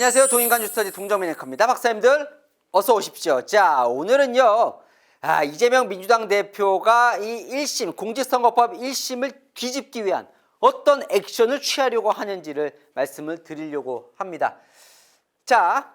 안녕하세요. 동인간 뉴스터디 동정민 앵커입니다. 박사님들 어서 오십시오. 자, 오늘은요. 이재명 민주당 대표가 이 1심 공직선거법 1심을 뒤집기 위한 어떤 액션을 취하려고 하는지를 말씀을 드리려고 합니다. 자,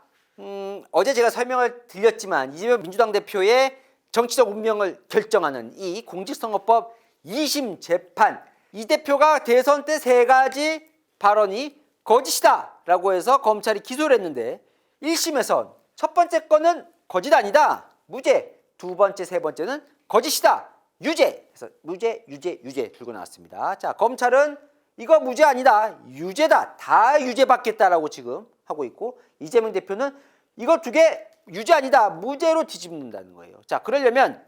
어제 제가 설명을 드렸지만 이재명 민주당 대표의 정치적 운명을 결정하는 이 공직선거법 2심 재판, 이 대표가 대선 때 3가지 발언이 거짓이다 라고 해서 검찰이 기소를 했는데 1심에선 첫 번째 건은 거짓 아니다, 무죄. 두 번째, 세 번째는 거짓이다, 유죄. 그래서 무죄, 유죄, 유죄 들고 나왔습니다. 자, 검찰은 이거 무죄 아니다, 유죄다, 다 유죄받겠다라고 지금 하고 있고, 이재명 대표는 이거 2개 유죄 아니다, 무죄로 뒤집는다는 거예요. 자, 그러려면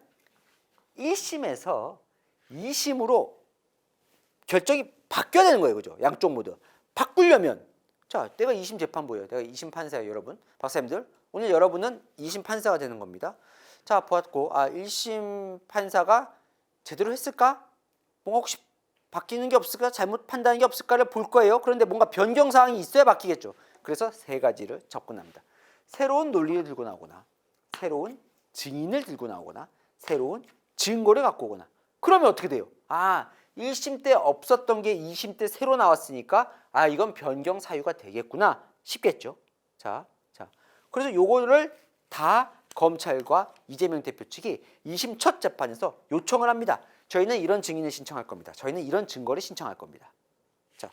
1심에서 2심으로 결정이 바뀌어야 되는 거예요. 그죠? 양쪽 모두. 바꾸려면, 자, 내가 2심 재판부예요. 내가 2심 판사예요, 여러분. 박사님들, 오늘 여러분은 2심 판사가 되는 겁니다. 자, 보았고, 1심 판사가 제대로 했을까? 뭔가 혹시 바뀌는 게 없을까? 잘못 판단한 게 없을까를 볼 거예요. 그런데 뭔가 변경사항이 있어야 바뀌겠죠. 그래서 3가지를 접근합니다. 새로운 논리를 들고 나오거나, 새로운 증인을 들고 나오거나, 새로운 증거를 갖고 오거나. 그러면 어떻게 돼요? 1심 때 없었던 게 2심 때 새로 나왔으니까 이건 변경 사유가 되겠구나 싶겠죠. 자, 그래서 요거를 다 검찰과 이재명 대표 측이 2심 첫 재판에서 요청을 합니다. 저희는 이런 증인을 신청할 겁니다. 저희는 이런 증거를 신청할 겁니다. 자,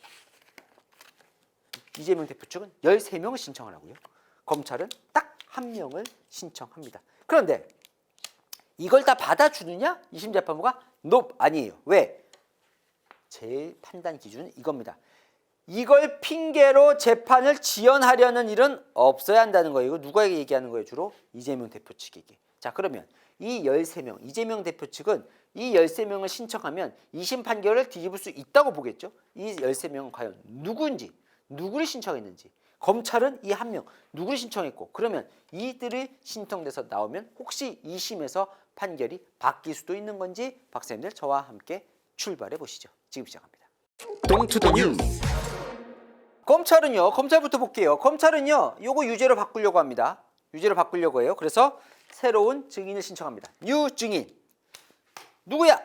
이재명 대표 측은 13명을 신청을 하고요. 검찰은 딱 1명을 신청합니다. 그런데 이걸 다 받아주느냐? 2심 재판부가 아니에요. 왜? 제일 판단 기준은 이겁니다. 이걸 핑계로 재판을 지연하려는 일은 없어야 한다는 거예요. 이거 누구에게 얘기하는 거예요? 주로 이재명 대표 측에게. 자, 그러면 이 13명, 이재명 대표 측은 이 13명을 신청하면 2심 판결을 뒤집을 수 있다고 보겠죠. 이 13명은 과연 누구인지, 누구를 신청했는지, 검찰은 이 1명, 누구를 신청했고, 그러면 이들이 신청돼서 나오면 혹시 2심에서 판결이 바뀔 수도 있는 건지 박사님들 저와 함께 출발해 보시죠. 지금 시작합니다. 동투더 뉴스. 검찰부터 볼게요. 검찰은요, 요거 유죄로 바꾸려고 합니다. 유죄로 바꾸려고 해요. 그래서 새로운 증인을 신청합니다. 뉴 증인. 누구야?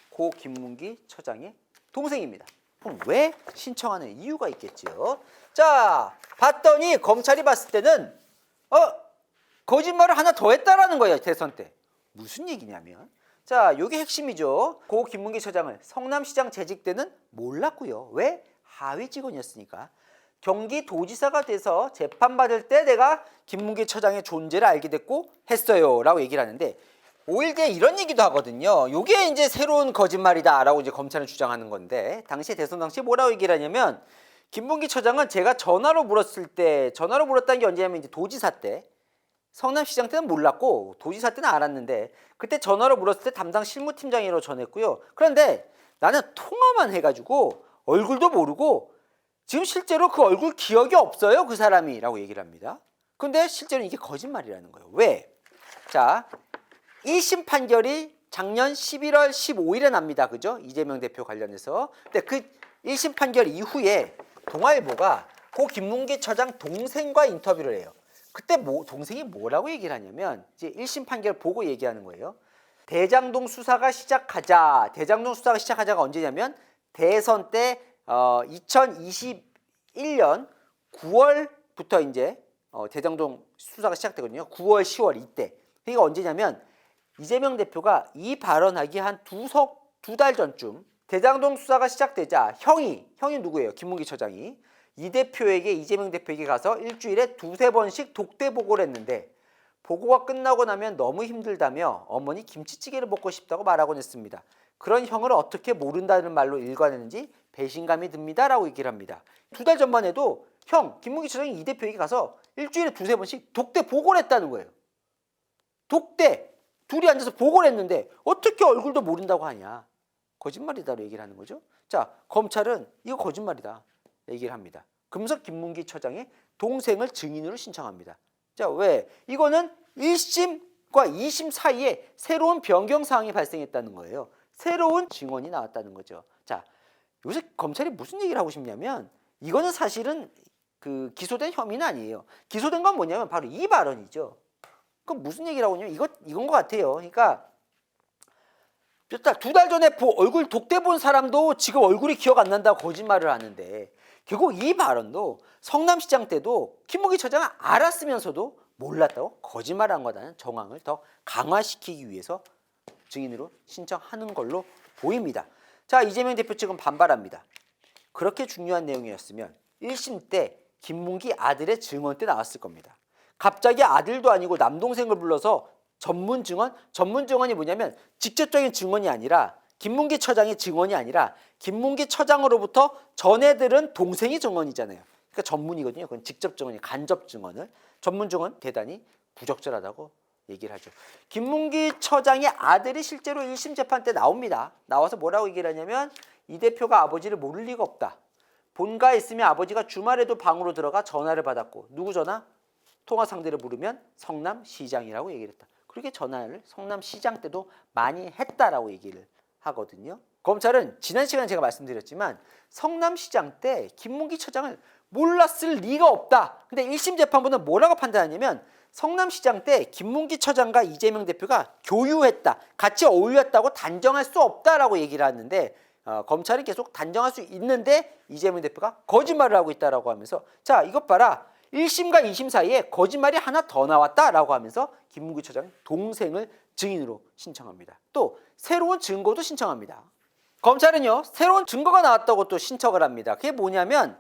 고 김문기 처장의 동생입니다. 그럼 왜 신청하는 이유가 있겠지요? 자, 봤더니 검찰이 봤을 때는 거짓말을 하나 더 했다라는 거예요. 대선 때. 무슨 얘기냐면, 자, 요게 핵심이죠. 고 김문기 처장을 성남시장 재직 때는 몰랐고요. 왜? 하위 직원이었으니까. 경기도지사가 돼서 재판받을 때 내가 김문기 처장의 존재를 알게 됐고 했어요 라고 얘기를 하는데, 5일 뒤에 이런 얘기도 하거든요. 요게 이제 새로운 거짓말이다 라고 이제 검찰은 주장하는 건데, 당시에 대선 당시에 뭐라고 얘기를 하냐면, 김문기 처장은 제가 전화로 물었다는 게 언제냐면 이제 도지사 때, 성남시장 때는 몰랐고 도지사 때는 알았는데, 그때 전화로 물었을 때 담당 실무팀장으로 전했고요. 그런데 나는 통화만 해가지고 얼굴도 모르고 지금 실제로 그 얼굴 기억이 없어요, 그 사람이 라고 얘기를 합니다. 근데 실제로 이게 거짓말이라는 거예요. 왜? 자, 1심 판결이 작년 11월 15일에 납니다. 그죠? 이재명 대표 관련해서. 근데 그 1심 판결 이후에 동아일보가 고 김문기 처장 동생과 인터뷰를 해요. 그때 동생이 뭐라고 얘기를 하냐면, 이제 1심 판결 보고 얘기하는 거예요. 대장동 수사가 시작하자가 언제냐면 대선 때 2021년 9월부터 이제 대장동 수사가 시작되거든요. 9월, 10월 이때. 그러니까 언제냐면 이재명 대표가 이 발언하기 한 두 달 전쯤 대장동 수사가 시작되자 형이 누구예요? 김문기 처장이 이 대표에게, 이재명 대표에게 가서 일주일에 2-3번씩 독대 보고를 했는데, 보고가 끝나고 나면 너무 힘들다며 어머니 김치찌개를 먹고 싶다고 말하곤 했습니다. 그런 형을 어떻게 모른다는 말로 일관했는지 배신감이 듭니다 라고 얘기를 합니다. 2달 전만 해도 김문기 처장이 이 대표에게 가서 일주일에 2-3번씩 독대 보고를 했다는 거예요. 독대! 둘이 앉아서 보고를 했는데 어떻게 얼굴도 모른다고 하냐. 거짓말이다라고 얘기를 하는 거죠. 자, 검찰은 이거 거짓말이다 얘기를 합니다. 그러면서 김문기 처장의 동생을 증인으로 신청합니다. 자, 왜? 이거는 1심과 2심 사이에 새로운 변경사항이 발생했다는 거예요. 새로운 증언이 나왔다는 거죠. 자, 요새 검찰이 무슨 얘기를 하고 싶냐면, 이거는 사실은 그 기소된 혐의는 아니에요. 기소된 건 뭐냐면 바로 이 발언이죠. 그럼 무슨 얘기라고 하냐면 이건 것 같아요. 그러니까 2달 전에 얼굴 독대 본 사람도 지금 얼굴이 기억 안 난다고 거짓말을 하는데 결국 이 발언도 성남시장 때도 김문기 처장은 알았으면서도 몰랐다고 거짓말한 거라는 정황을 더 강화시키기 위해서 증인으로 신청하는 걸로 보입니다. 자, 이재명 대표 측은 반발합니다. 그렇게 중요한 내용이었으면 1심 때 김문기 아들의 증언 때 나왔을 겁니다. 갑자기 아들도 아니고 남동생을 불러서 전문 증언이 뭐냐면 직접적인 증언이 아니라 김문기 처장의 증언이 아니라 김문기 처장으로부터 전해들은 동생이 증언이잖아요. 그러니까 전문이거든요. 그건 직접 증언이 간접 증언을 전문 증언 대단히 부적절하다고 얘기를 하죠. 김문기 처장의 아들이 실제로 1심 재판 때 나옵니다. 나와서 뭐라고 얘기를 하냐면 이 대표가 아버지를 모를 리가 없다. 본가에 있으면 아버지가 주말에도 방으로 들어가 전화를 받았고 누구 전화? 통화 상대를 물으면 성남시장이라고 얘기를 했다. 그렇게 전화를 성남시장 때도 많이 했다라고 얘기를 하거든요. 검찰은 지난 시간에 제가 말씀드렸지만 성남시장 때 김문기 처장을 몰랐을 리가 없다. 근데 1심 재판부는 뭐라고 판단하냐면 성남시장 때 김문기 처장과 이재명 대표가 교유했다. 같이 어울렸다고 단정할 수 없다라고 얘기를 하는데 검찰은 계속 단정할 수 있는데 이재명 대표가 거짓말을 하고 있다라고 하면서 자, 이것 봐라. 1심과 2심 사이에 거짓말이 하나 더 나왔다라고 하면서 김문기 처장 동생을 증인으로 신청합니다. 또 새로운 증거도 신청합니다. 검찰은요, 새로운 증거가 나왔다고 또 신청을 합니다. 그게 뭐냐면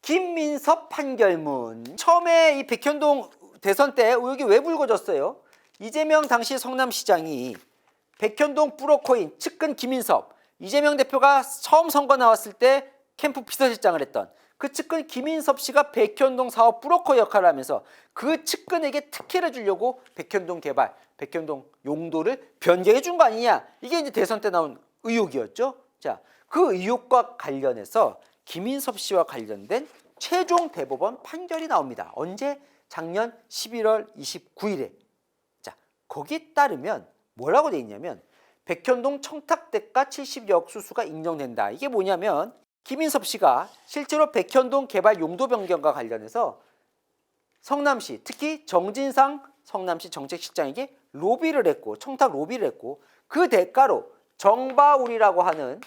김민섭 판결문. 처음에 이 백현동 대선 때 의혹이 왜 불거졌어요? 이재명 당시 성남시장이 백현동 브로커인 측근 김민섭, 이재명 대표가 처음 선거 나왔을 때 캠프 비서실장을 했던 그 측근 김인섭 씨가 백현동 사업 브로커 역할을 하면서 그 측근에게 특혜를 주려고 백현동 개발, 백현동 용도를 변경해 준 거 아니냐. 이게 이제 대선 때 나온 의혹이었죠. 자, 그 의혹과 관련해서 김인섭 씨와 관련된 최종 대법원 판결이 나옵니다. 언제? 작년 11월 29일에. 자, 거기에 따르면 뭐라고 돼 있냐면 백현동 청탁대가 70억 수수가 인정된다. 이게 뭐냐면 김인섭 씨가 실제로 백현동 개발 용도 변경과 관련해서 성남시, 특히 정진상 성남시 정책실장에게 로비를 했고 청탁 로비를 했고 그 대가로 정바울이라고 하는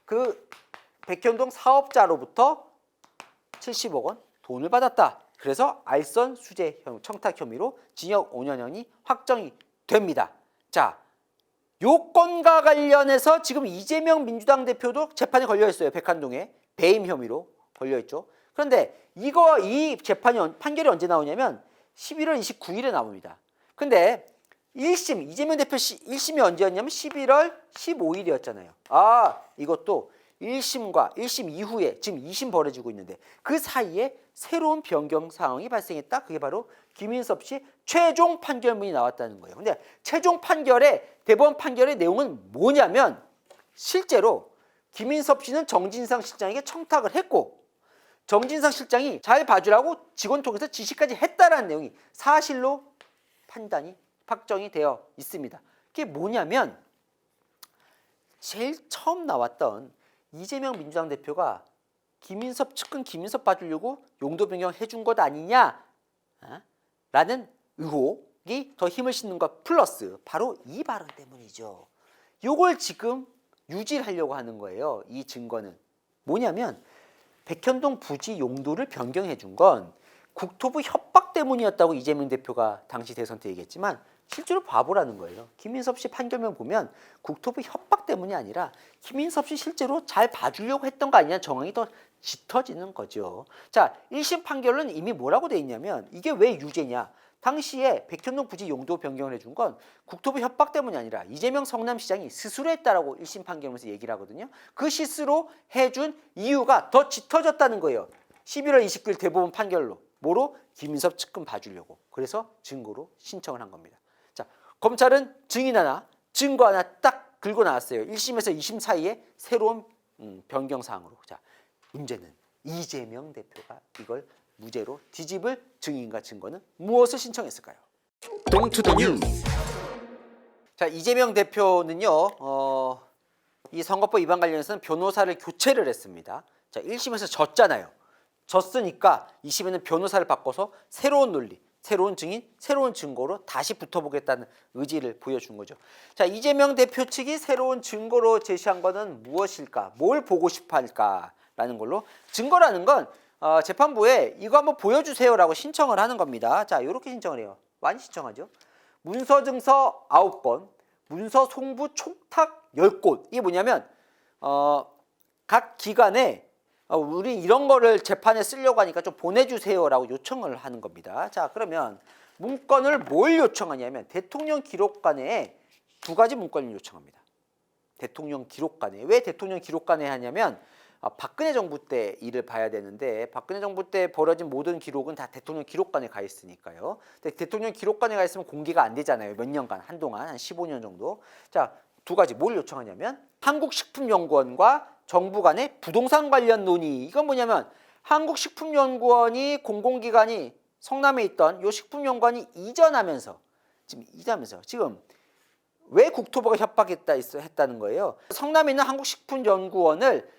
그 백현동 사업자로부터 70억 원 돈을 받았다. 그래서 알선 수재 청탁 혐의로 징역 5년형이 확정이 됩니다. 자, 요건과 관련해서 지금 이재명 민주당 대표도 재판에 걸려있어요. 백한동에 배임 혐의로 걸려있죠. 그런데 이 재판이 판결이 언제 나오냐면 11월 29일에 나옵니다. 근데 1심 이재명 대표 1심이 언제였냐면 11월 15일이었잖아요. 아, 이것도 1심 이후에 지금 2심 벌어지고 있는데 그 사이에 새로운 변경 상황이 발생했다. 그게 바로 김인섭 씨 최종 판결문이 나왔다는 거예요. 근데 최종 대법원 판결의 내용은 뭐냐면 실제로 김인섭 씨는 정진상 실장에게 청탁을 했고 정진상 실장이 잘 봐주라고 직원 통해서 지시까지 했다라는 내용이 사실로 판단이 확정이 되어 있습니다. 그게 뭐냐면 제일 처음 나왔던 이재명 민주당 대표가 김인섭 측근 김인섭 봐주려고 용도 변경 해준 것 아니냐 라는 의혹이 더 힘을 싣는 것 플러스 바로 이 발언 때문이죠. 요걸 지금 유지를 하려고 하는 거예요. 이 증거는 뭐냐면 백현동 부지 용도를 변경해 준 건 국토부 협박 때문이었다고 이재명 대표가 당시 대선 때 얘기했지만 실제로 바보라는 거예요. 김인섭 씨 판결문 보면 국토부 협박 때문이 아니라 김인섭 씨 실제로 잘 봐주려고 했던 거 아니냐 정황이 더 짙어지는 거죠. 자, 1심 판결은 이미 뭐라고 돼 있냐면 이게 왜 유죄냐. 당시에 백현동 부지 용도 변경을 해준 건 국토부 협박 때문이 아니라 이재명 성남시장이 스스로 했다라고 1심 판결문에서 얘기를 하거든요. 그 실수로 해준 이유가 더 짙어졌다는 거예요. 11월 29일 대법원 판결로. 뭐로? 김인섭 측근 봐주려고. 그래서 증거로 신청을 한 겁니다. 자, 검찰은 증인 하나, 증거 하나 딱 긁고 나왔어요. 1심에서 2심 사이에 새로운 변경 사항으로. 자, 문제는 이재명 대표가 이걸 무죄로 뒤집을 증인과 증거는 무엇을 신청했을까요? 동투더 뉴스. 자, 이재명 대표는요, 이 선거법 위반 관련해서는 변호사를 교체를 했습니다. 자, 1심에서 졌잖아요. 졌으니까 2심에는 변호사를 바꿔서 새로운 논리, 새로운 증인, 새로운 증거로 다시 붙어보겠다는 의지를 보여준 거죠. 자, 이재명 대표 측이 새로운 증거로 제시한 것은 무엇일까? 뭘 보고 싶어 할까라는 걸로 증거라는 건 재판부에 이거 한번 보여주세요라고 신청을 하는 겁니다. 자, 이렇게 신청을 해요. 많이 신청하죠. 문서 증서 9건, 문서 송부 촉탁 10곳. 이게 뭐냐면 각 기관에 우리 이런 거를 재판에 쓰려고 하니까 좀 보내주세요라고 요청을 하는 겁니다. 자, 그러면 문건을 뭘 요청하냐면 대통령 기록관에 두 가지 문건을 요청합니다. 대통령 기록관에. 왜 대통령 기록관에 하냐면 박근혜 정부 때 일을 봐야 되는데 박근혜 정부 때 벌어진 모든 기록은 다 대통령 기록관에 가 있으니까요. 근데 대통령 기록관에 가 있으면 공개가 안 되잖아요. 몇 년간, 한동안, 한 15년 정도. 자, 두 가지 뭘 요청하냐면 한국식품연구원과 정부 간의 부동산 관련 논의. 이건 뭐냐면 한국식품연구원이 공공기관이 성남에 있던 요 식품연구원이 이전하면서 지금 왜 국토부가 했다는 거예요. 성남에 있는 한국식품연구원을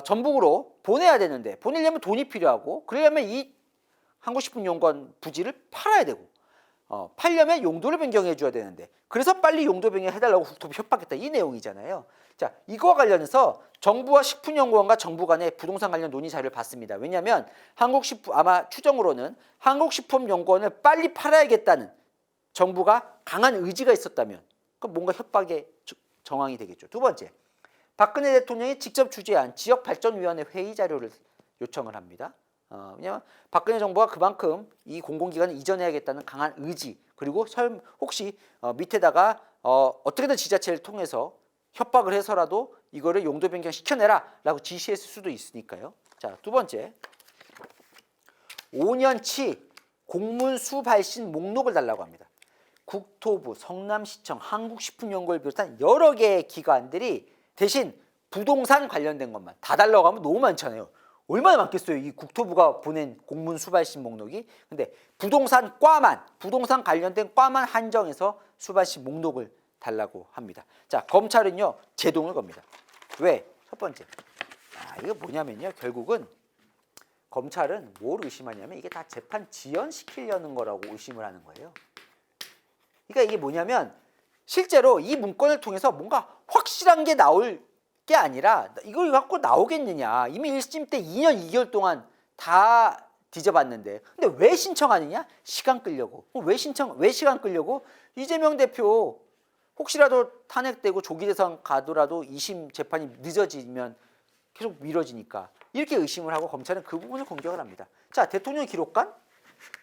전북으로 보내야 되는데 보내려면 돈이 필요하고 그러려면 이 한국식품연구원 부지를 팔아야 되고 팔려면 용도를 변경해 줘야 되는데 그래서 빨리 용도 변경해달라고 국토부 협박했다 이 내용이잖아요. 자, 이거와 관련해서 정부와 식품연구원과 정부 간의 부동산 관련 논의 자료를 봤습니다. 왜냐하면 아마 추정으로는 한국식품연구원을 빨리 팔아야겠다는 정부가 강한 의지가 있었다면 그럼 뭔가 협박의 정황이 되겠죠. 두 번째, 박근혜 대통령이 직접 주재한 지역발전위원회 회의 자료를 요청을 합니다. 왜냐하면 박근혜 정부가 그만큼 이 공공기관을 이전해야겠다는 강한 의지 그리고 혹시 밑에다가 어떻게든 지자체를 통해서 협박을 해서라도 이거를 용도 변경 시켜내라 라고 지시했을 수도 있으니까요. 자, 두 번째, 5년치 공문수 발신 목록을 달라고 합니다. 국토부, 성남시청, 한국식품연구원을 비롯한 여러 개의 기관들이 대신 부동산 관련된 것만 다 달라고 하면 너무 많잖아요. 얼마나 많겠어요, 이 국토부가 보낸 공문 수발신 목록이. 근데 부동산 관련된 과만 한정해서 수발신 목록을 달라고 합니다. 자, 검찰은요 제동을 겁니다. 왜? 첫 번째, 이거 뭐냐면요, 결국은 검찰은 뭘 의심하냐면 이게 다 재판 지연시키려는 거라고 의심을 하는 거예요. 그러니까 이게 뭐냐면 실제로 이 문건을 통해서 뭔가 확실한 게 나올 게 아니라 이걸 갖고 나오겠느냐. 이미 1심 때 2년 2개월 동안 다 뒤져봤는데 근데 왜 신청하느냐? 시간 끌려고. 왜 시간 끌려고? 이재명 대표 혹시라도 탄핵되고 조기 대선 가더라도 2심 재판이 늦어지면 계속 미뤄지니까 이렇게 의심을 하고 검찰은 그 부분을 공격을 합니다. 자, 대통령 기록관?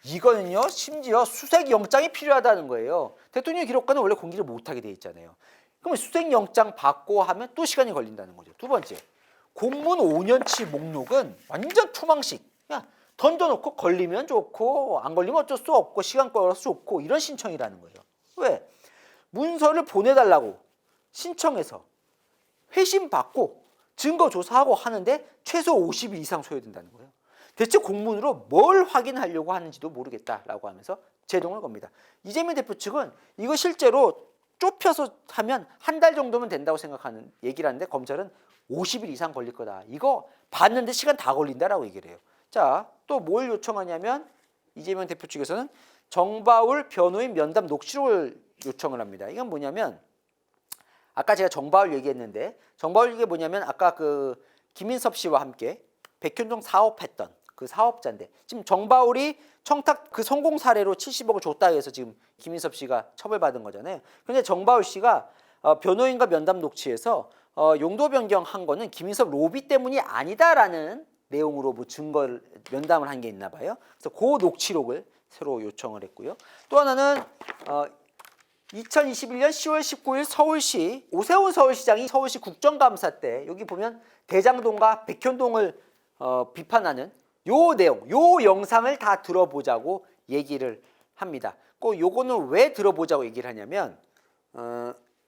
이거는요 심지어 수색영장이 필요하다는 거예요. 대통령 기록관은 원래 공개를 못하게 돼 있잖아요. 그럼 수색영장 받고 하면 또 시간이 걸린다는 거죠. 두 번째, 공문 5년치 목록은 완전 투망식. 그냥 던져놓고 걸리면 좋고 안 걸리면 어쩔 수 없고 시간 끌어서 좋고 이런 신청이라는 거예요. 왜? 문서를 보내달라고 신청해서 회신 받고 증거 조사하고 하는데 최소 50일 이상 소요된다는 거예요. 대체 공문으로 뭘 확인하려고 하는지도 모르겠다라고 하면서 제동을 겁니다. 이재명 대표 측은 이거 실제로 좁혀서 하면 한 달 정도면 된다고 생각하는 얘기를 하는데 검찰은 50일 이상 걸릴 거다. 이거 봤는데 시간 다 걸린다라고 얘기를 해요. 자, 또 뭘 요청하냐면 이재명 대표 측에서는 정바울 변호인 면담 녹취록을 요청을 합니다. 이건 뭐냐면 아까 제가 정바울 얘기했는데 정바울 이게 뭐냐면 아까 그 김인섭 씨와 함께 백현동 사업했던 그 사업자인데 지금 정바울이 청탁 그 성공 사례로 70억을 줬다 해서 지금 김인섭 씨가 처벌받은 거잖아요. 그런데 정바울 씨가 변호인과 면담 녹취에서 용도 변경한 거는 김인섭 로비 때문이 아니다라는 내용으로 뭐 증거를 면담을 한 게 있나 봐요. 그래서 그 녹취록을 새로 요청을 했고요. 또 하나는 2021년 10월 19일 서울시 오세훈 서울시장이 서울시 국정감사 때 여기 보면 대장동과 백현동을 비판하는 요 내용, 요 영상을 다 들어보자고 얘기를 합니다. 요거는 왜 들어보자고 얘기를 하냐면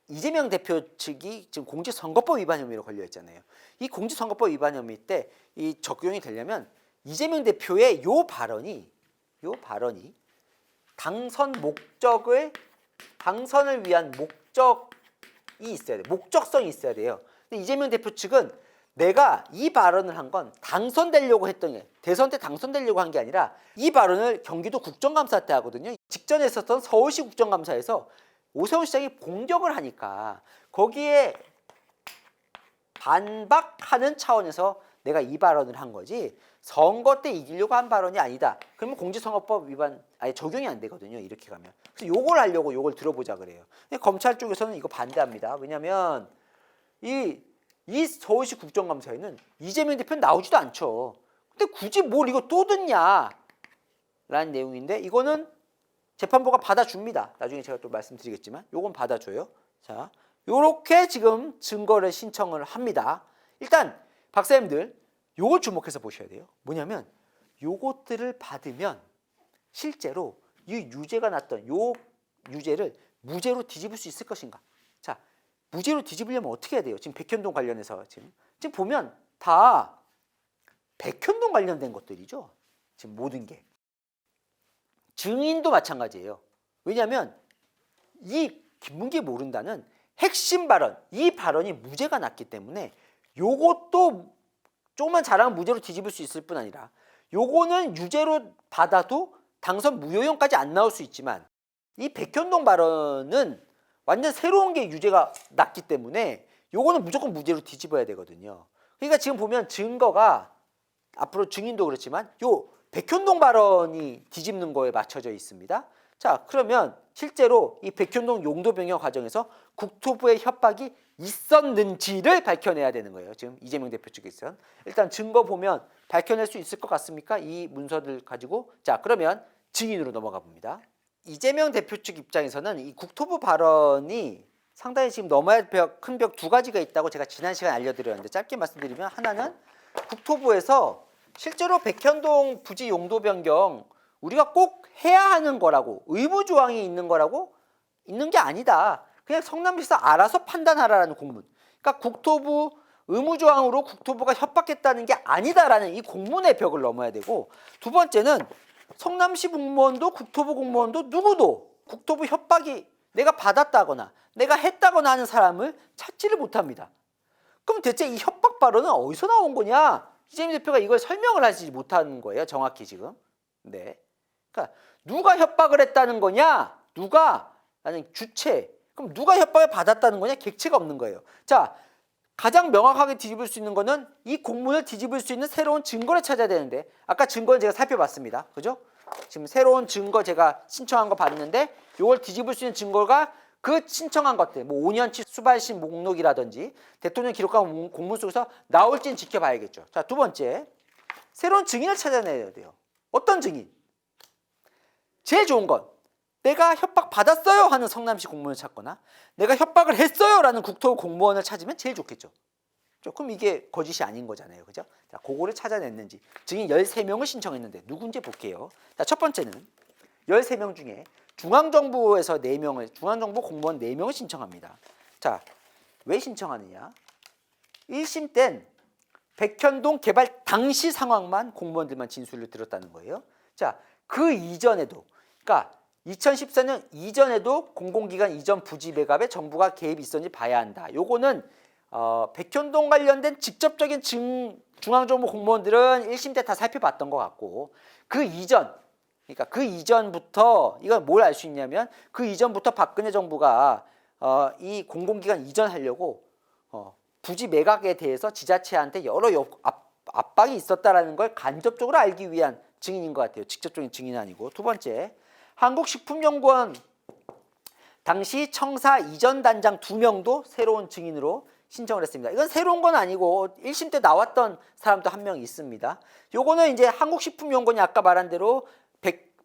이재명 대표 측이 지금 공직선거법 위반 혐의로 걸려 있잖아요. 이 공직선거법 위반 혐의 때 이 적용이 되려면 이재명 대표의 요 발언이 당선을 위한 목적이 있어야 돼요. 목적성이 있어야 돼요. 근데 이재명 대표 측은 내가 이 발언을 한 건 당선되려고 했던 게 대선 때 당선되려고 한 게 아니라 이 발언을 경기도 국정감사 때 하거든요. 직전에 있었던 서울시 국정감사에서 오세훈 시장이 공격을 하니까 거기에 반박하는 차원에서 내가 이 발언을 한 거지 선거 때 이기려고 한 발언이 아니다. 그러면 공직선거법 위반 아예 적용이 안 되거든요. 이렇게 가면. 그래서 요걸 하려고 요걸 들어보자 그래요. 근데 검찰 쪽에서는 이거 반대합니다. 왜냐하면 이 서울시 국정감사에는 이재명 대표는 나오지도 않죠. 근데 굳이 뭘 이거 또 듣냐? 라는 내용인데 이거는 재판부가 받아줍니다. 나중에 제가 또 말씀드리겠지만 요건 받아줘요. 자, 요렇게 지금 증거를 신청을 합니다. 일단 박사님들 요걸 주목해서 보셔야 돼요. 뭐냐면 요것들을 받으면 실제로 이 유죄가 났던 요 유죄를 무죄로 뒤집을 수 있을 것인가? 자, 무죄로 뒤집으려면 어떻게 해야 돼요? 지금 백현동 관련해서 지금 보면 다 백현동 관련된 것들이죠. 지금 모든 게. 증인도 마찬가지예요. 왜냐하면 이 김문기 모른다는 핵심 발언, 이 발언이 무죄가 났기 때문에 요것도 조금만 잘하면 무죄로 뒤집을 수 있을 뿐 아니라 요거는 유죄로 받아도 당선 무효형까지 안 나올 수 있지만 이 백현동 발언은 완전 새로운 게 유죄가 났기 때문에 요거는 무조건 무죄로 뒤집어야 되거든요. 그러니까 지금 보면 증거가 앞으로 증인도 그렇지만 요 백현동 발언이 뒤집는 거에 맞춰져 있습니다. 자, 그러면 실제로 이 백현동 용도 변경 과정에서 국토부의 협박이 있었는지를 밝혀내야 되는 거예요. 지금 이재명 대표 측에서는. 일단 증거 보면 밝혀낼 수 있을 것 같습니까? 이 문서들 가지고. 자, 그러면 증인으로 넘어가 봅니다. 이재명 대표 측 입장에서는 이 국토부 발언이 상당히 지금 넘어야 할 큰 벽 두 가지가 있다고 제가 지난 시간에 알려드렸는데 짧게 말씀드리면 하나는 국토부에서 실제로 백현동 부지 용도 변경 우리가 꼭 해야 하는 거라고 의무 조항이 있는 거라고 있는 게 아니다. 그냥 성남시에서 알아서 판단하라는 공문. 그러니까 국토부 의무 조항으로 국토부가 협박했다는 게 아니다라는 이 공문의 벽을 넘어야 되고 두 번째는 성남시 공무원도 국토부 공무원도 누구도 국토부 협박이 내가 받았다거나 내가 했다거나 하는 사람을 찾지를 못합니다. 그럼 대체 이 협박 발언은 어디서 나온 거냐? 이재명 대표가 이걸 설명을 하지 못하는 거예요. 정확히 지금. 네. 그러니까 누가 협박을 했다는 거냐? 누가? 나는 주체. 그럼 누가 협박을 받았다는 거냐? 객체가 없는 거예요. 자, 가장 명확하게 뒤집을 수 있는 거는 이 공문을 뒤집을 수 있는 새로운 증거를 찾아야 되는데 아까 증거는 제가 살펴봤습니다. 그죠? 지금 새로운 증거 제가 신청한 거 봤는데 이걸 뒤집을 수 있는 증거가 그 신청한 것들 뭐 5년치 수발신 목록이라든지 대통령 기록한 공문 속에서 나올지는 지켜봐야겠죠. 자, 두 번째 새로운 증인을 찾아내야 돼요. 어떤 증인? 제일 좋은 건 내가 협박 받았어요 하는 성남시 공무원을 찾거나 내가 협박을 했어요 라는 국토부 공무원을 찾으면 제일 좋겠죠. 그럼 이게 거짓이 아닌 거잖아요. 그죠? 자, 그거를 찾아냈는지 증인 13명을 신청했는데 누군지 볼게요. 자, 첫 번째는 13명 중에 중앙정부에서 4명을 중앙정부 공무원 4명을 신청합니다. 자, 왜 신청하느냐? 1심 땐 백현동 개발 당시 상황만 공무원들만 진술을 들었다는 거예요. 자, 그 이전에도 그러니까 2014년 이전에도 공공기관 이전 부지 매각에 정부가 개입이 있었는지 봐야 한다. 요거는 백현동 관련된 직접적인 중앙정부 공무원들은 1심 때 다 살펴봤던 것 같고 그 이전 그러니까 그 이전부터 이건 뭘 알 수 있냐면 그 이전부터 박근혜 정부가 이 공공기관 이전하려고 부지 매각에 대해서 지자체한테 여러 압박이 있었다라는 걸 간접적으로 알기 위한 증인인 것 같아요. 직접적인 증인은 아니고. 두 번째, 한국식품연구원 당시 청사 이전 단장 2명도 새로운 증인으로 신청을 했습니다. 이건 새로운 건 아니고 1심 때 나왔던 사람도 한 명 있습니다. 요거는 이제 한국식품연구원이 아까 말한 대로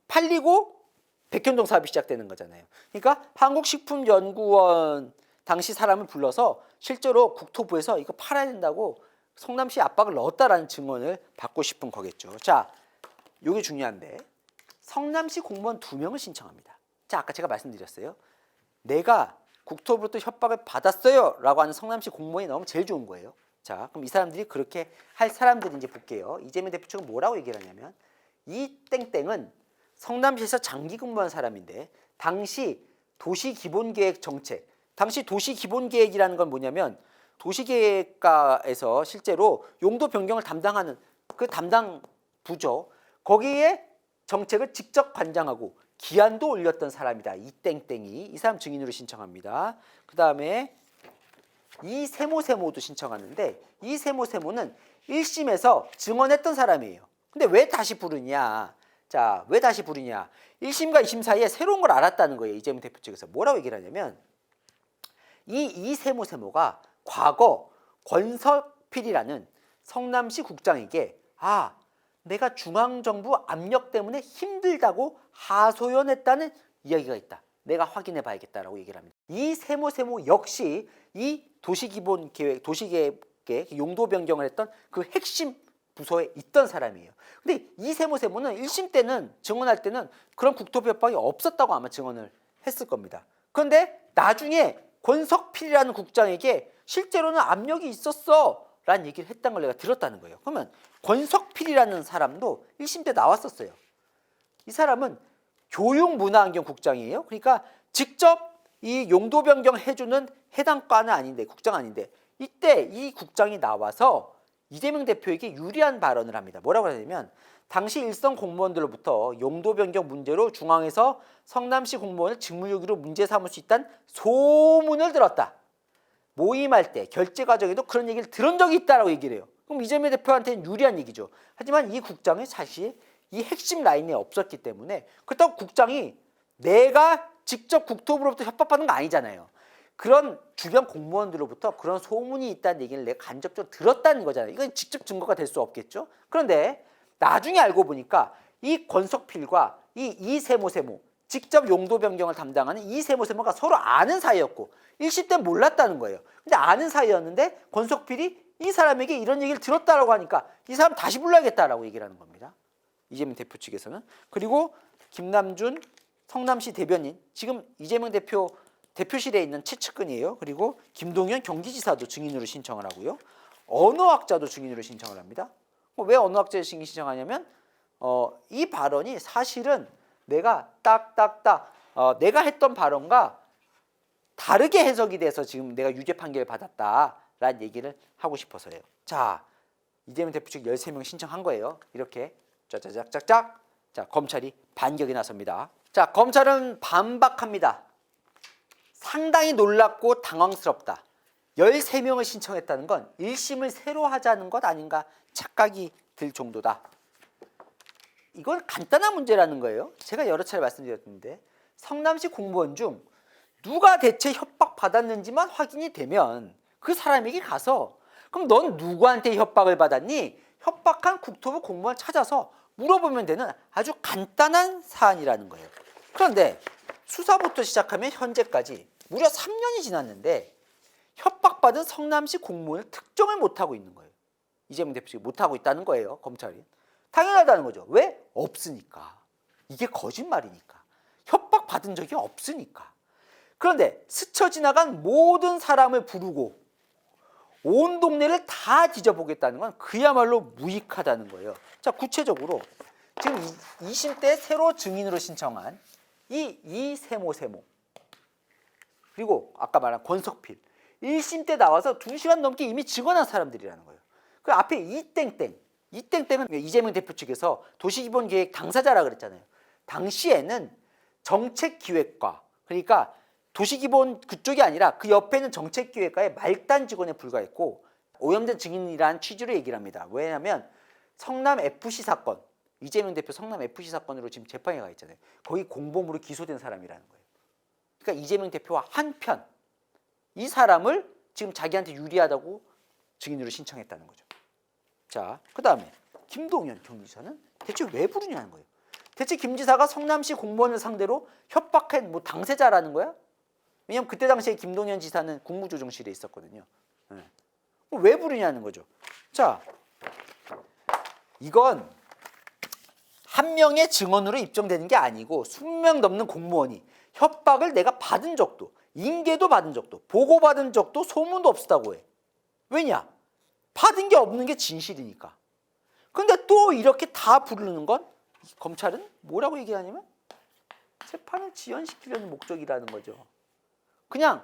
팔리고 백현동 사업이 시작되는 거잖아요. 그러니까 한국식품연구원 당시 사람을 불러서 실제로 국토부에서 이거 팔아야 된다고 성남시에 압박을 넣었다라는 증언을 받고 싶은 거겠죠. 자, 이게 중요한데 성남시 공무원 2명을 신청합니다. 자, 아까 제가 말씀드렸어요. 내가 국토부로부터 협박을 받았어요 라고 하는 성남시 공무원이 나오면 제일 좋은 거예요. 자, 그럼 이 사람들이 그렇게 할 사람들이 이제 볼게요. 이재명 대표 측은 뭐라고 얘기를 하냐면 이 땡땡은 성남시에서 장기 근무한 사람인데 당시 도시기본계획 정책, 당시 도시기본계획이라는 건 뭐냐면 도시계획과에서 실제로 용도 변경을 담당하는 그 담당 부죠. 거기에 정책을 직접 관장하고 기한도 올렸던 사람이다. 이 땡땡이. 이 사람 증인으로 신청합니다. 그 다음에 이 세모도 신청하는데 이 세모는 1심에서 증언했던 사람이에요. 근데 왜 다시 부르냐? 자, 왜 다시 부르냐? 1심과 2심 사이에 새로운 걸 알았다는 거예요. 이재명 대표 측에서. 뭐라고 얘기를 하냐면 이 세모가 과거 권석필이라는 성남시 국장에게 내가 중앙정부 압력 때문에 힘들다고 하소연했다는 이야기가 있다. 내가 확인해 봐야겠다라고 얘기를 합니다. 이 세모 역시 이 도시기본계획, 도시계획 용도 변경을 했던 그 핵심 부서에 있던 사람이에요. 근데 이 세모는 1심 때는 증언할 때는 그런 국토부 협박이 없었다고 아마 증언을 했을 겁니다. 그런데 나중에 권석필이라는 국장에게 실제로는 압력이 있었어 라는 얘기를 했다는 걸 내가 들었다는 거예요. 그러면 권석필이라는 사람도 1심 때 나왔었어요. 이 사람은 교육문화환경 국장이에요. 그러니까 직접 이 용도 변경 해주는 해당 과는 아닌데, 국장 아닌데, 이때 이 국장이 나와서 이재명 대표에게 유리한 발언을 합니다. 뭐라고 하냐면 당시 일선 공무원들로부터 용도 변경 문제로 중앙에서 성남시 공무원을 직무유기로 문제 삼을 수 있다는 소문을 들었다. 모임할 때 결제 과정에도 그런 얘기를 들은 적이 있다라고 얘기를 해요. 그럼 이재명 대표한테는 유리한 얘기죠. 하지만 이 국장은 사실 이 핵심 라인에 없었기 때문에 그렇다고 국장이 내가 직접 국토부로부터 협박받는 거 아니잖아요. 그런 주변 공무원들로부터 그런 소문이 있다는 얘기를 내가 간접적으로 들었다는 거잖아요. 이건 직접 증거가 될 수 없겠죠. 그런데 나중에 알고 보니까 이 권석필과 이 세모 직접 용도 변경을 담당하는 이 세모가 서로 아는 사이였고 1심 때 몰랐다는 거예요. 근데 아는 사이였는데 권석필이 이 사람에게 이런 얘기를 들었다라고 하니까 이 사람 다시 불러야겠다라고 얘기를 하는 겁니다. 이재명 대표 측에서는. 그리고 김남준 성남시 대변인, 지금 이재명 대표 대표실에 있는 최측근이에요. 그리고 김동연 경기지사도 증인으로 신청을 하고요. 언어학자도 증인으로 신청을 합니다. 왜 언어학자 증인 신청하냐면 이 발언이 사실은 내가 내가 했던 발언과 다르게 해석이 돼서 지금 내가 유죄 판결을 받았다라는 얘기를 하고 싶어서요. 자, 이재명 대표 측 13명 신청한 거예요. 이렇게 짜자작짝짝. 자, 검찰이 반격에 나섭니다. 자, 검찰은 반박합니다. 상당히 놀랍고 당황스럽다. 13명을 신청했다는 건 1심을 새로 하자는 것 아닌가 착각이 들 정도다. 이건 간단한 문제라는 거예요. 제가 여러 차례 말씀드렸는데 성남시 공무원 중 누가 대체 협박받았는지만 확인이 되면 그 사람에게 가서 그럼 넌 누구한테 협박을 받았니? 협박한 국토부 공무원 찾아서 물어보면 되는 아주 간단한 사안이라는 거예요. 그런데 수사부터 시작하면 현재까지 무려 3년이 지났는데 협박받은 성남시 공무원을 특정을 못하고 있는 거예요. 이재명 대표 측이 못하고 있다는 거예요. 검찰이. 당연하다는 거죠. 왜? 없으니까. 이게 거짓말이니까. 협박받은 적이 없으니까. 그런데 스쳐 지나간 모든 사람을 부르고 온 동네를 다 뒤져보겠다는 건 그야말로 무익하다는 거예요. 자, 구체적으로 지금 2심 때 새로 증인으로 신청한 이 세모 그리고 아까 말한 권석필 1심 때 나와서 2시간 넘게 이미 증언한 사람들이라는 거예요. 그 앞에 이 땡땡은 이재명 대표 측에서 도시기본계획 당사자라 그랬잖아요. 당시에는 정책기획과, 그러니까 도시기본 그쪽이 아니라 그 옆에는 정책기획과의 말단 직원에 불과했고 오염된 증인이라는 취지로 얘기를 합니다. 왜냐하면 성남FC 사건, 이재명 대표 성남FC 사건으로 지금 재판에 가 있잖아요. 거기 공범으로 기소된 사람이라는 거예요. 그러니까 이재명 대표와 한편 이 사람을 지금 자기한테 유리하다고 증인으로 신청했다는 거죠. 자, 그 다음에 김동연 경기지사는 대체 왜 부르냐는 거예요. 대체 김 지사가 성남시 공무원을 상대로 협박한 당사자라는 거야? 왜냐면 그때 당시에 김동연 지사는 국무조정실에 있었거든요. 왜 부르냐는 거죠. 자, 이건 한 명의 증언으로 입증되는 게 아니고 20명 넘는 공무원이 협박을 내가 받은 적도, 인계도 받은 적도, 보고받은 적도 소문도 없었다고 해. 왜냐? 받은 게 없는 게 진실이니까. 근데 또 이렇게 다 부르는 건 검찰은 뭐라고 얘기하냐면 재판을 지연시키려는 목적이라는 거죠. 그냥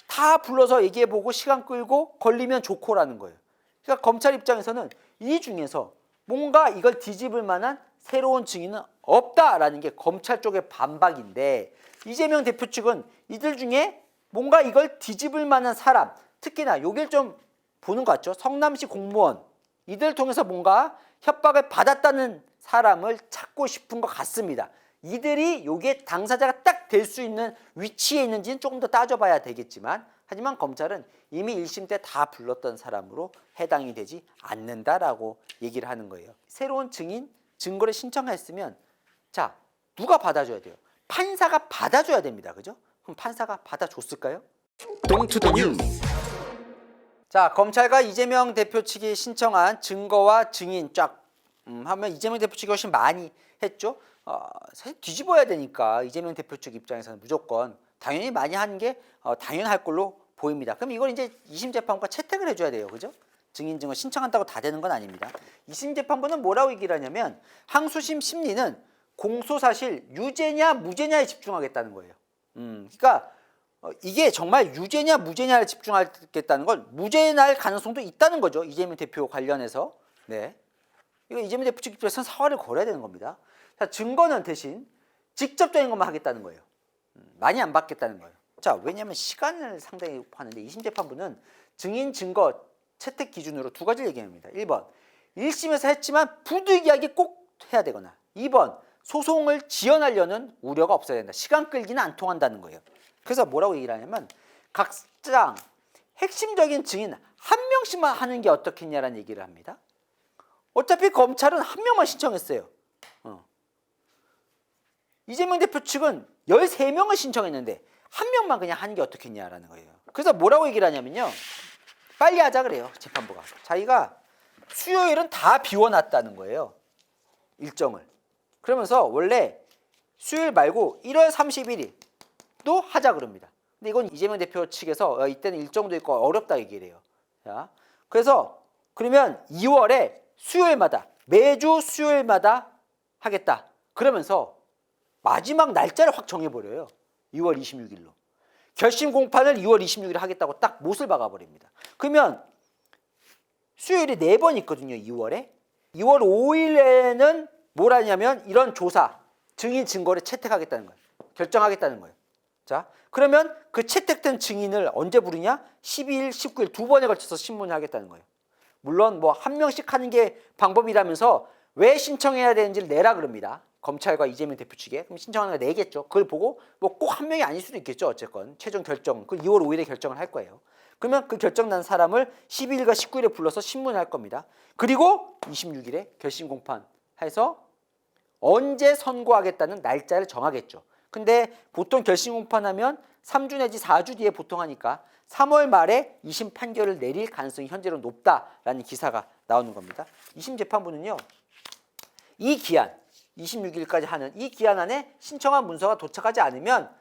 다 불러서 얘기해보고 시간 끌고 걸리면 좋고라는 거예요. 그러니까 검찰 입장에서는 이 중에서 뭔가 이걸 뒤집을 만한 새로운 증인은 없다라는 게 검찰 쪽의 반박인데, 이재명 대표 측은 이들 중에 뭔가 이걸 뒤집을 만한 사람, 특히나 여길 좀 보는 것 같죠. 성남시 공무원, 이들 통해서 뭔가 협박을 받았다는 사람을 찾고 싶은 것 같습니다. 이들이 요게 당사자가 딱 될 수 있는 위치에 있는지는 조금 더 따져봐야 되겠지만, 하지만 검찰은 이미 1심 때 다 불렀던 사람으로 해당이 되지 않는다라고 얘기를 하는 거예요. 새로운 증인, 증거를 신청했으면 자, 누가 받아줘야 돼요? 판사가 받아줘야 됩니다. 그죠? 그럼 판사가 받아줬을까요? Don't the news. 자, 검찰과 이재명 대표 측이 신청한 증거와 증인 쫙 하면 이재명 대표 측이 훨씬 많이 했죠. 사실 뒤집어야 되니까 이재명 대표 측 입장에서는 무조건 당연히 많이 하는 게 당연할 걸로 보입니다. 그럼 이걸 이제 2심 재판부가 채택을 해줘야 돼요. 그죠? 증인 증거 신청한다고 다 되는 건 아닙니다. 2심 재판부는 뭐라고 얘기를 하냐면 항소심 심리는 공소사실 유죄냐 무죄냐에 집중하겠다는 거예요. 그러니까 이게 정말 유죄냐 무죄냐에 집중하겠다는 건 무죄 날 가능성도 있다는 거죠. 이재명 대표 관련해서. 네. 이거 이재명 대표 측 입장에서는 사활을 걸어야 되는 겁니다. 자, 증거는 대신 직접적인 것만 하겠다는 거예요. 많이 안 받겠다는 거예요. 자, 왜냐하면 시간을 상당히 하는데 2심 재판부는 증인 증거 채택 기준으로 두 가지를 얘기합니다. 1번, 1심에서 했지만 부득이하게 꼭 해야 되거나 2번, 소송을 지연하려는 우려가 없어야 된다. 시간 끌기는 안 통한다는 거예요. 그래서 뭐라고 얘기를 하냐면 각장 핵심적인 증인 한 명씩만 하는 게 어떻겠냐라는 얘기를 합니다. 어차피 검찰은 한 명만 신청했어요. 이재명 대표 측은 13명을 신청했는데 한 명만 그냥 하는 게 어떻겠냐라는 거예요. 그래서 뭐라고 얘기를 하냐면요. 빨리 하자 그래요. 재판부가. 자기가 수요일은 다 비워놨다는 거예요. 일정을. 그러면서 원래 수요일 말고 1월 31일도 하자 그럽니다. 근데 이건 이재명 대표 측에서 이때는 일정도 있고 어렵다 얘기를 해요. 자, 그래서 그러면 2월에 수요일마다 매주 수요일마다 하겠다. 그러면서 마지막 날짜를 확 정해버려요. 2월 26일로. 결심 공판을 2월 26일에 하겠다고 딱 못을 박아버립니다. 그러면 수요일이 4번 있거든요. 2월에. 2월 5일에는 뭘 하냐면 이런 조사, 증인 증거를 채택하겠다는 거예요. 결정하겠다는 거예요. 자, 그러면 그 채택된 증인을 언제 부르냐? 12일, 19일 두 번에 걸쳐서 신문을 하겠다는 거예요. 물론 뭐 한 명씩 하는 게 방법이라면서 왜 신청해야 되는지를 내라 그럽니다. 검찰과 이재명 대표 측에. 그럼 신청하는 거 내겠죠. 그걸 보고 뭐 꼭 한 명이 아닐 수도 있겠죠. 어쨌건 최종 결정, 그 2월 5일에 결정을 할 거예요. 그러면 그 결정 난 사람을 12일과 19일에 불러서 신문할 겁니다. 그리고 26일에 결심 공판해서 언제 선고하겠다는 날짜를 정하겠죠. 근데 보통 결심 공판하면 3주 내지 4주 뒤에 보통 하니까 3월 말에 2심 판결을 내릴 가능성이 현재로 높다라는 기사가 나오는 겁니다. 2심 재판부는요. 이 기한, 26일까지 하는 이 기한 안에 신청한 문서가 도착하지 않으면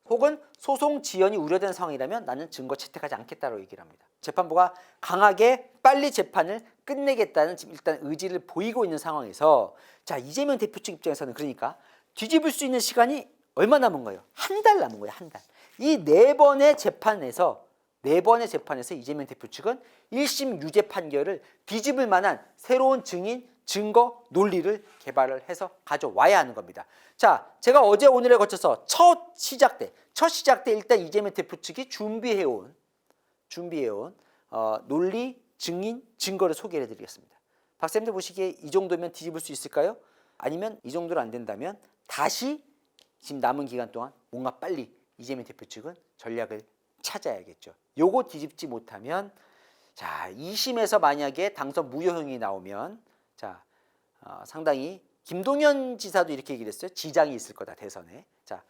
혹은 소송 지연이 우려되는 상황이라면 나는 증거 채택하지 않겠다고 얘기를 합니다. 재판부가 강하게 빨리 재판을 끝내겠다는 지금 일단 의지를 보이고 있는 상황에서 자, 이재명 대표 측 입장에서는 그러니까 뒤집을 수 있는 시간이 얼마 남은 거예요? 한 달 남은 거예요. 한 달. 이 4번의 재판에서 이재명 대표 측은 1심 유죄 판결을 뒤집을 만한 새로운 증인, 증거, 논리를 개발을 해서 가져와야 하는 겁니다. 자, 제가 어제 오늘에 거쳐서 첫 시작 때 일단 이재명 대표 측이 준비해온 논리, 증인, 증거를 소개를 해드리겠습니다. 박사님들 보시기에 이 정도면 뒤집을 수 있을까요? 아니면 이 정도로 안 된다면 다시 지금 남은 기간 동안 뭔가 빨리 이재명 대표 측은 전략을 찾아야겠죠. 요거 뒤집지 못하면 자, 2심에서 만약에 당선 무효형이 나오면 자, 상당히 김동연 지사도 이렇게 얘기를 했어요. 지장이 있을 거다 대선에. 자,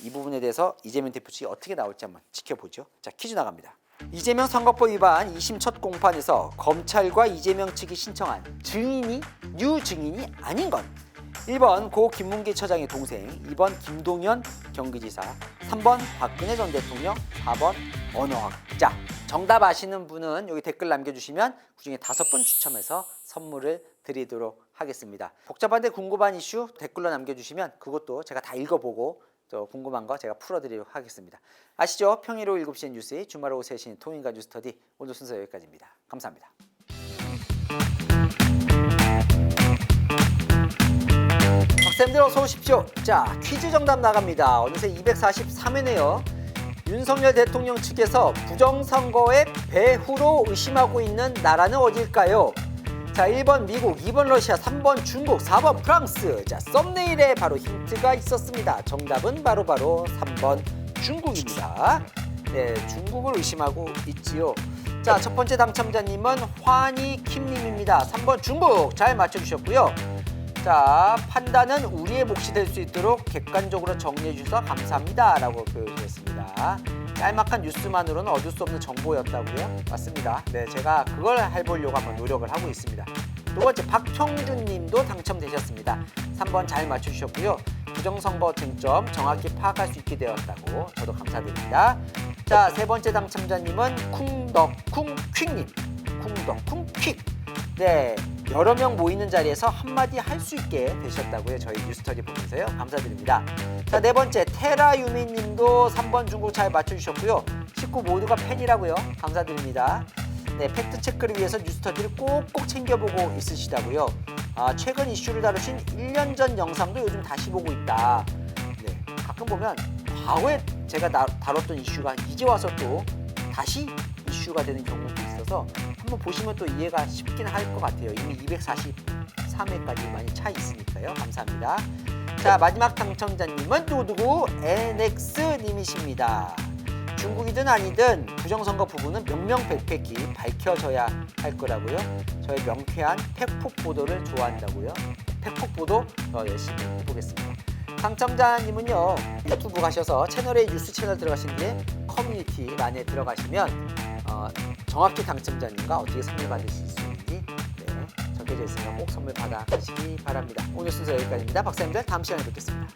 이 부분에 대해서 이재명 대표 측이 어떻게 나올지 한번 지켜보죠. 자, 퀴즈 나갑니다. 이재명 선거법 위반 2심 첫 공판에서 검찰과 이재명 측이 신청한 증인이 유증인이 아닌 것. 1번 고 김문기 처장의 동생, 2번 김동연 경기지사, 3번 박근혜 전 대통령, 4번 언어학자. 정답 아시는 분은 여기 댓글 남겨주시면 그중에 5분 추첨해서 선물을 드리도록 하겠습니다. 복잡한데 궁금한 이슈 댓글로 남겨주시면 그것도 제가 다 읽어보고 또 궁금한 거 제가 풀어드리도록 하겠습니다. 아시죠? 평일 오후 7시엔 뉴스, 주말 오후 3시엔 통일과 뉴스터디. 오늘 순서 여기까지입니다. 감사합니다. 박쌤들 어서 오십시오. 자, 퀴즈 정답 나갑니다. 어느새 243회네요. 윤석열 대통령 측에서 부정선거의 배후로 의심하고 있는 나라는 어딜까요? 자, 1번 미국, 2번 러시아, 3번 중국, 4번 프랑스. 자, 썸네일에 바로 힌트가 있었습니다. 정답은 바로 3번 중국입니다. 네, 중국을 의심하고 있지요. 자, 첫 번째 당첨자님은 환희킴님입니다. 3번 중국 잘 맞춰주셨고요. 자, 판단은 우리의 몫이 될 수 있도록 객관적으로 정리해 주셔서 감사합니다 라고 표현했습니다. 짤막한 뉴스만으로는 얻을 수 없는 정보였다고요? 맞습니다. 네, 제가 그걸 해보려고 한번 노력을 하고 있습니다. 두 번째 박형준 님도 당첨되셨습니다. 3번 잘 맞춰주셨고요. 부정선거 쟁점 정확히 파악할 수 있게 되었다고 저도 감사드립니다. 자, 세 번째 당첨자님은 쿵덕쿵퀵님. 쿵덕쿵퀵. 네, 여러 명 모이는 자리에서 한마디 할 수 있게 되셨다고요. 저희 뉴스터디 보면서요. 감사드립니다. 자, 네 번째 테라유미님도 3번 중국 잘 맞춰주셨고요. 식구 모두가 팬이라고요. 감사드립니다. 네, 팩트체크를 위해서 뉴스터디를 꼭꼭 챙겨보고 있으시다고요. 최근 이슈를 다루신 1년 전 영상도 요즘 다시 보고 있다. 네, 가끔 보면 과거에 제가 다뤘던 이슈가 이제 와서 또 다시 이슈가 되는 경우도 있어서 한번 보시면 또 이해가 쉽긴 할 것 같아요. 이미 243회까지 많이 차 있으니까요. 감사합니다. 자, 마지막 당첨자님은 누구 NX님이십니다. 중국이든 아니든 부정선거 부분은 명명백백히 밝혀져야 할 거라고요. 저의 명쾌한 팩폭 보도를 좋아한다고요. 팩폭 보도 열심히 해보겠습니다. 당첨자님은요, 유튜브 가셔서 채널에 뉴스 채널 들어가신 뒤에 커뮤니티 안에 들어가시면 정확히 당첨자님과 어떻게 선물 받으실 수 있는지 적혀져 있으면 꼭 선물 받아 가시기 바랍니다. 오늘 순서 여기까지입니다. 박사님들 다음 시간에 뵙겠습니다.